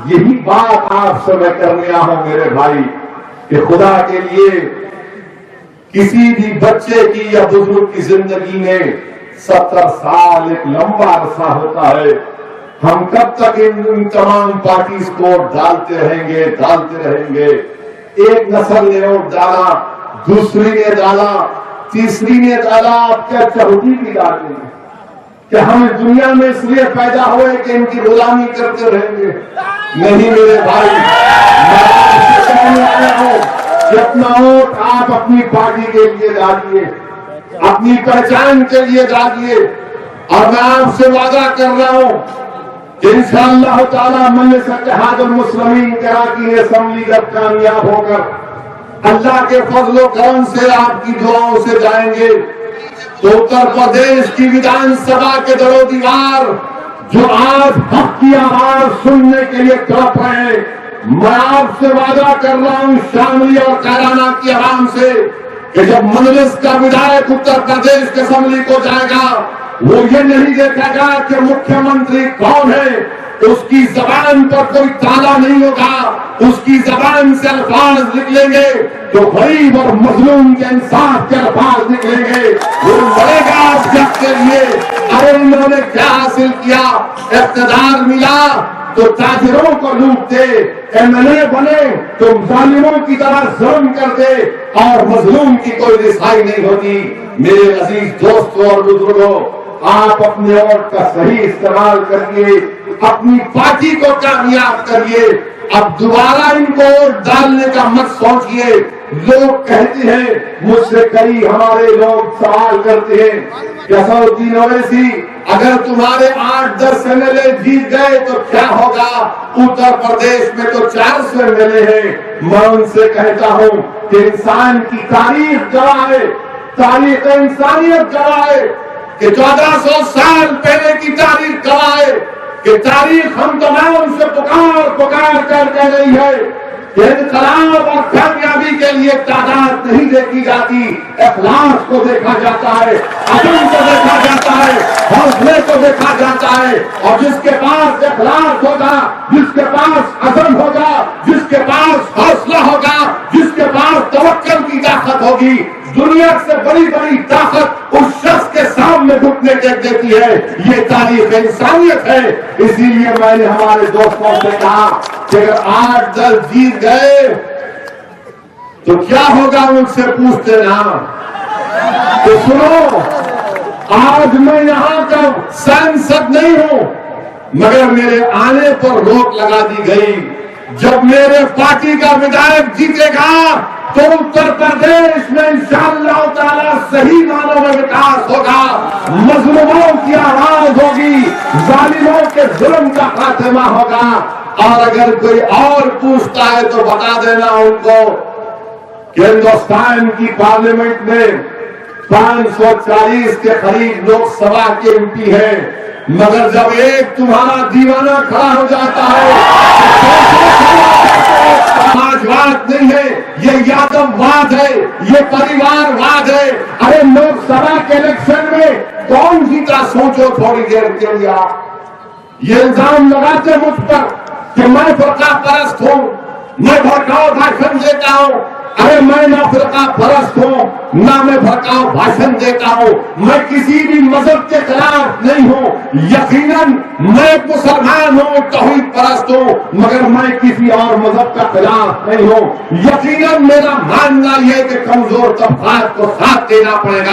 یہی بات آپ سے میں کرنے آیا ہوں میرے بھائی کہ خدا کے لیے کسی بھی بچے کی یا بزرگ کی زندگی میں 70 سال ایک لمبا عرصہ ہوتا ہے. ہم کب تک ان تمام پارٹیز کو ڈالتے رہیں گے. ایک نسل نے ووٹ ڈالا, دوسری نے ڈالا, تیسری نے ڈالا, آپ کیا چوتھی بھی ڈالیں گے؟ کہ ہم دنیا میں اس لیے پیدا ہوئے کہ ان کی غلامی کرتے رہیں گے؟ نہیں میرے بھائی, میں آپ سے کہنے آیا ہوں کہ اپنا ووٹ آپ اپنی پارٹی کے لیے ڈالیے, اپنی پہچان کے لیے ڈالیے. اور میں آپ سے وعدہ کر رہا ہوں کہ انشاءاللہ تعالی مجلس اتحاد المسلمین کراچی اسمبلی جب کامیاب ہو کر اللہ کے فضل و کرم سے آپ کی دعاؤں سے جائیں گے تو اتر پردیش کی ویدھان سبھا کے در و دیوار جو آج حق کی آواز سننے کے لیے تڑپ رہے ہیں, میں آپ سے وعدہ کر رہا ہوں شاملی اور کیرانہ کی عوام سے کہ جب مجلس کا ودھائک اتر پردیش کی اسمبلی کو جائے گا وہ یہ نہیں دیکھے گا کہ مکھیہ منتری کون ہے, اس کی زبان پر کوئی تالا نہیں ہوگا, اس کی زبان سے الفاظ نکلیں گے تو غریب اور مظلوم کے انصاف کے الفاظ نکلیں گے. وہ لڑے گا آپ جب کے لیے. ارے انہوں نے کیا حاصل کیا؟ اقتدار ملا تو تاجروں کو لوٹتے, MLA بنے تو ظالموں کی طرح ظلم کرتے اور مظلوم کی کوئی رسائی نہیں ہوتی. میرے عزیز دوستوں اور بزرگوں, آپ اپنے ووٹ کا صحیح استعمال کریے, اپنی پارٹی کو کامیاب کریے. اب دوبارہ ان کو ووٹ ڈالنے کا مت سوچیے. لوگ کہتے ہیں, مجھ سے کئی ہمارے لوگ سوال کرتے ہیں کہ اسدالدین اویسی اگر تمہارے 8-10 MLA جیت گئے تو کیا ہوگا؟ اتر پردیش میں تو 400 MLA ہیں. میں ان سے کہتا ہوں کہ انسان کی تاریخ گواہ ہے, تاریخ انسانیت گواہ ہے کہ 1400 سال پہلے کی تاریخ گواہ ہے کہ تاریخ ہم تمام سے پکار کر کے نہیں ہے کہ انقلاب اور کامیابی کے لیے تعداد نہیں دیکھی جاتی, اخلاص کو دیکھا جاتا ہے, عزم کو دیکھا جاتا ہے, حوصلے کو دیکھا جاتا ہے. اور جس کے پاس اخلاص ہوگا, جس کے پاس عزم ہوگا, جس کے پاس حوصلہ ہوگا, جس کے پاس توکل کی طاقت ہوگی, دنیا سے بڑی بڑی طاقت اس شخص کے سامنے گھٹنے ٹیک دیتی ہے. یہ تاریخ انسانیت ہے. اسی لیے میں نے ہمارے دوستوں سے کہا کہ اگر 8-10 جیت گئے تو کیا ہوگا, مجھ سے پوچھتے نا. تو سنو, آج میں یہاں کا سانسد نہیں ہوں مگر میرے آنے پر روک لگا دی گئی. جب میرے پارٹی کا ودھائک جیتے گا تو اتر پردیش میں انشاءاللہ تعالی صحیح معنوں میں وکاس ہوگا, مظلوموں کی آواز ہوگی, ظالموں کے ظلم کا خاتمہ ہوگا. اور اگر کوئی اور پوچھتا ہے تو بتا دینا ان کو کہ ہندوستان کی پارلیمنٹ میں 540 کے قریب لوک سبھا کے MP ہیں, مگر جب ایک تمہارا دیوانہ کھڑا ہو جاتا ہے سماجواد نہیں ہے, یہ یادو واد ہے, یہ پریوار واد ہے. ارے لوک سبھا کے الیکشن میں کون جیتا سوچو تھوڑی دیر کے لیے. آپ یہ الزام لگاتے مجھ پر کہ میں فرقہ پرست ہوں, میں بھڑکاؤ بھاشن دیتا ہوں. ارے میں نہ فرقہ پرست ہوں نہ میں بھڑکاؤ بھاشن دیتا ہوں, میں کسی بھی مذہب کے خلاف نہیں ہوں. یقیناً میں مسلمان ہوں, توحید پرست ہوں, مگر میں کسی اور مذہب کا خلاف نہیں ہوں. یقیناً میرا ماننا یہ کہ کمزور طبقات کو ساتھ دینا پڑے گا.